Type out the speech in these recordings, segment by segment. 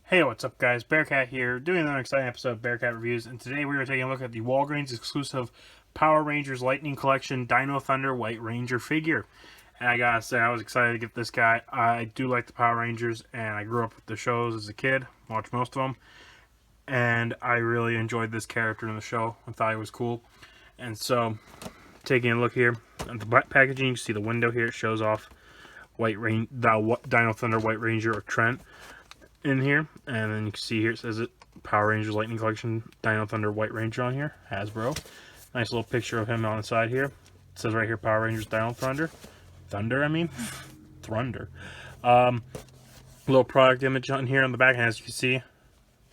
Hey, what's up guys? Bearcat here, doing another exciting episode of Bearcat Reviews, and today we are taking a look at the Walgreens exclusive Power Rangers Lightning Collection Dino Thunder White Ranger figure. And I gotta say, I was excited to get this guy. I do like the Power Rangers, and I grew up with the shows as a kid, watched most of them, and I really enjoyed this character in the show. I thought he was cool. And so, taking a look here at the packaging, you can see the window here, it shows off the Dino Thunder White Ranger or Trent in here, and then you can see here it says it Power Rangers Lightning Collection Dino Thunder White Ranger on here, Hasbro. Nice little picture of him on the side here. It says right here Power Rangers Dino Thunder. Thunder. Little product image on here on the back, and as you can see,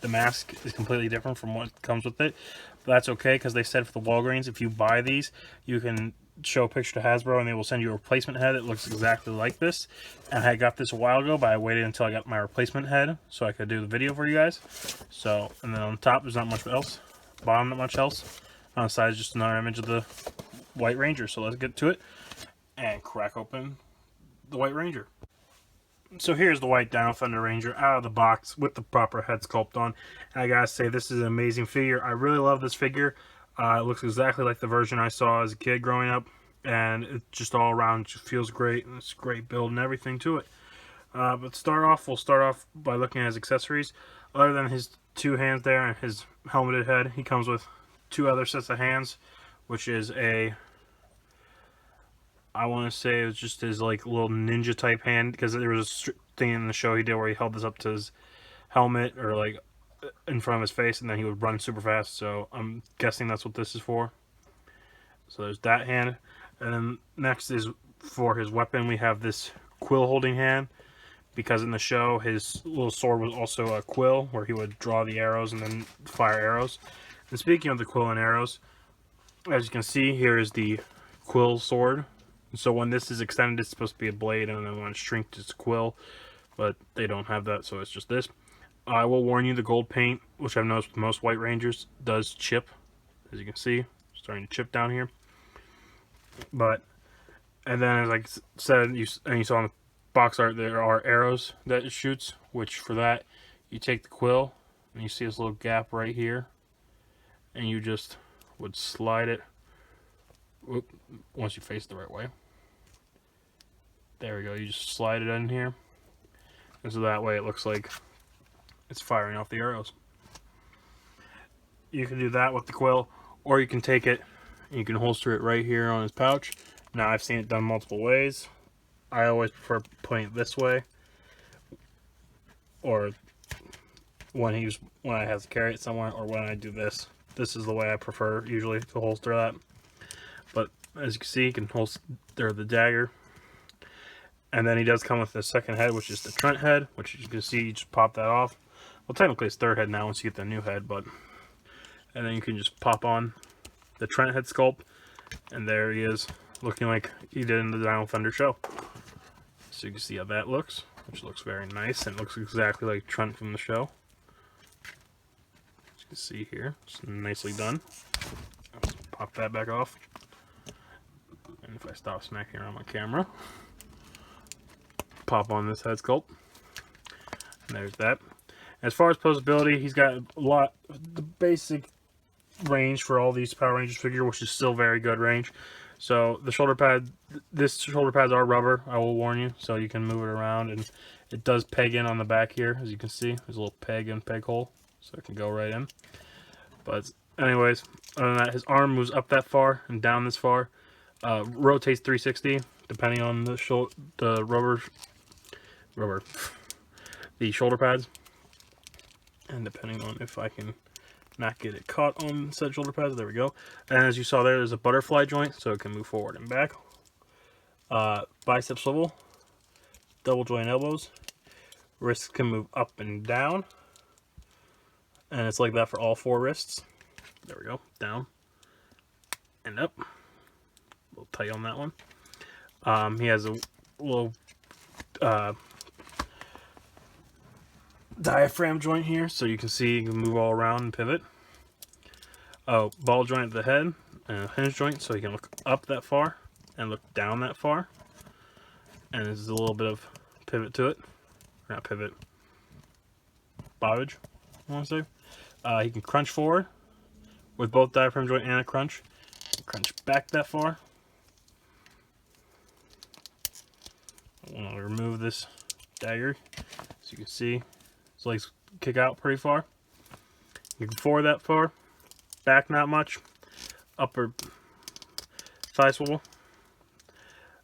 the mask is completely different from what comes with it. But that's okay, because they said for the Walgreens, if you buy these, you can show a picture to Hasbro and they will send you a replacement head that looks exactly like this. And I got this a while ago, but I waited until I got my replacement head so I could do the video for you guys. So, and then on the top there's not much else, bottom not much else. On the side is just another image of the White Ranger. So let's get to it and crack open the White Ranger. So here's the White Dino Thunder Ranger out of the box with the proper head sculpt on. And I gotta say, this is an amazing figure. I really love this figure. It looks exactly like the version I saw as a kid growing up. And it just all around just feels great. And it's a great build and everything to it. But we'll start off by looking at his accessories. Other than his two hands there and his helmeted head, he comes with two other sets of hands, which is I want to say it was just his like little ninja type hand, because there was a thing in the show he did where he held this up to his helmet or like in front of his face, and then he would run super fast. So I'm guessing that's what this is for. So there's that hand, and then next is for his weapon. We have this quill holding hand, because in the show his little sword was also a quill where he would draw the arrows and then fire arrows. And speaking of the quill and arrows, as you can see, here is the quill sword. So when this is extended, it's supposed to be a blade, and then when it's shrinked, it's a quill. But they don't have that, so it's just this. I will warn you, the gold paint, which I've noticed with most White Rangers, does chip. As you can see, starting to chip down here. And then as I said, you saw in the box art, there are arrows that it shoots, which for that, you take the quill, and you see this little gap right here, and you just would slide it, once you face it the right way. There we go, you just slide it in here, and so that way it looks like it's firing off the arrows. You can do that with the quill, or you can take it and you can holster it right here on his pouch. Now I've seen it done multiple ways. I always prefer putting it this way, or when I have to carry it somewhere, or when I do this. This is the way I prefer usually to holster that. But as you can see, you can holster the dagger. And then he does come with the second head, which is the Trent head, which you can see, you just pop that off. Well, technically it's third head now once you get the new head, but... And then you can just pop on the Trent head sculpt, and there he is, looking like he did in the Dino Thunder show. So you can see how that looks, which looks very nice, and looks exactly like Trent from the show. As you can see here, it's nicely done. Let's pop that back off. And if I stop smacking around my camera, pop on this head sculpt, and there's that. As far as posability, he's got the basic range for all these Power Rangers figure, which is still very good range. So the shoulder pads are rubber, I will warn you, so you can move it around, and it does peg in on the back here, as you can see. There's a little peg and peg hole, so it can go right in. But anyways, other than that, his arm moves up that far and down this far. Rotates 360 depending on the the shoulder pads, and depending on if I can not get it caught on said shoulder pads. There we go. And as you saw there's a butterfly joint, so it can move forward and back. Bicep swivel, double joint elbows, wrists can move up and down, and it's like that for all four wrists. There we go, down and up. A little tight on that one. He has a little diaphragm joint here, so you can see you can move all around and pivot. Ball joint at the head, and a hinge joint, so you can look up that far and look down that far. And there's a little bit of pivot to it. Or not pivot, bowage, I want to say. He can crunch forward with both diaphragm joint and a crunch. Crunch back that far. I want to remove this dagger so you can see his legs kick out pretty far. You can forward that far, back not much, upper thigh swivel,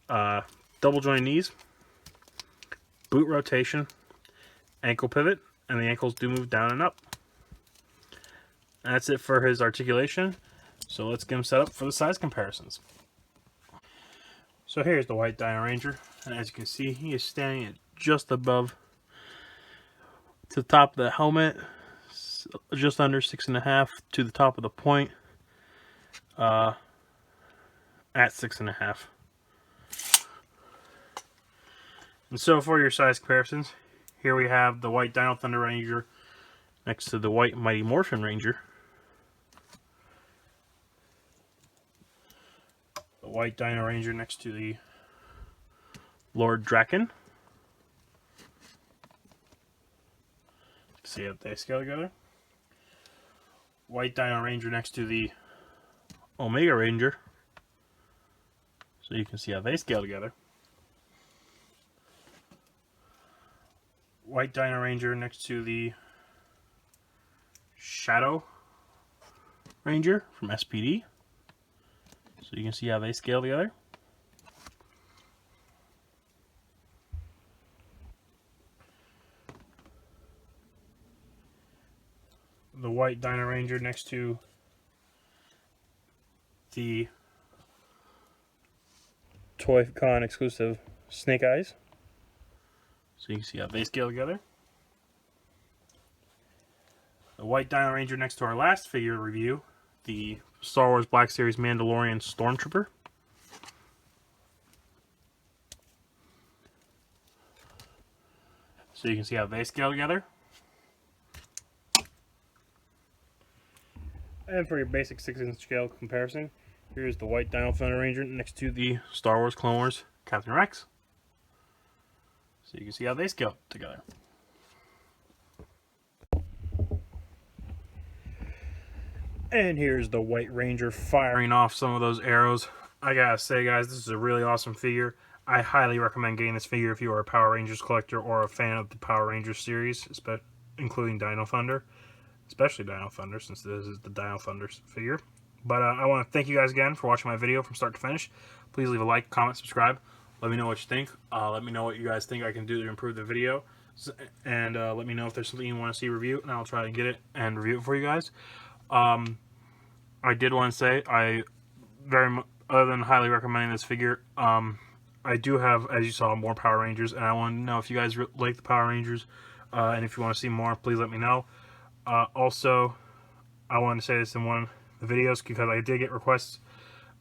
double joint knees, boot rotation, ankle pivot, and the ankles do move down and up. And that's it for his articulation. So let's get him set up for the size comparisons. So here's the white Dino Ranger, and as you can see, he is standing at just above to the top of the helmet, just under 6.5 to the top of the point, at 6.5. And so for your size comparisons, here we have the white Dino Thunder Ranger next to the white Mighty Morphin Ranger. The white Dino Ranger next to the Lord Draken. See how they scale together. White Dino Ranger next to the Omega Ranger. So you can see how they scale together. White Dino Ranger next to the Shadow Ranger from SPD. So you can see how they scale together. The white Dino Ranger next to the Toy-Con exclusive Snake Eyes. So you can see how they scale together. The white Dino Ranger next to our last figure review, the Star Wars Black Series Mandalorian Stormtrooper. So you can see how they scale together. And for your basic 6-inch scale comparison, here's the white Dino Thunder Ranger next to the Star Wars Clone Wars Captain Rex. So you can see how they scale together. And here's the White Ranger firing off some of those arrows. I gotta say, guys, this is a really awesome figure. I highly recommend getting this figure if you are a Power Rangers collector or a fan of the Power Rangers series, including Dino Thunder. Especially Dino Thunder, since this is the Dino Thunder figure. But I want to thank you guys again for watching my video from start to finish. Please leave a like, comment, subscribe. Let me know what you think. Let me know what you guys think I can do to improve the video. And let me know if there's something you want to see reviewed, and I'll try to get it and review it for you guys. I did want to say, other than highly recommending this figure, I do have, as you saw, more Power Rangers, and I want to know if you guys like the Power Rangers, and if you want to see more, please let me know. Also, I wanted to say this in one of the videos because I did get requests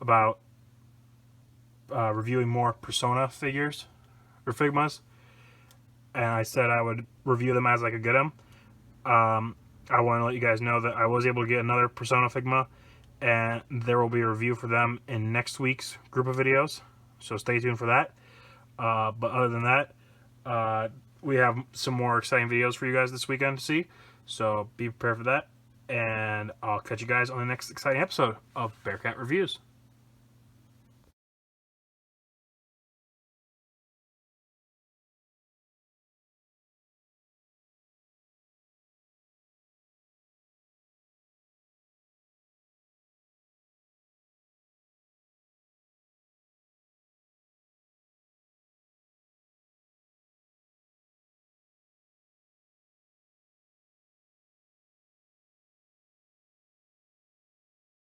about reviewing more Persona figures or Figmas, and I said I would review them as I could get them. I want to let you guys know that I was able to get another Persona Figma, and there will be a review for them in next week's group of videos, so stay tuned for that. But other than that, we have some more exciting videos for you guys this weekend to see, so be prepared for that, and I'll catch you guys on the next exciting episode of Bearcat Reviews.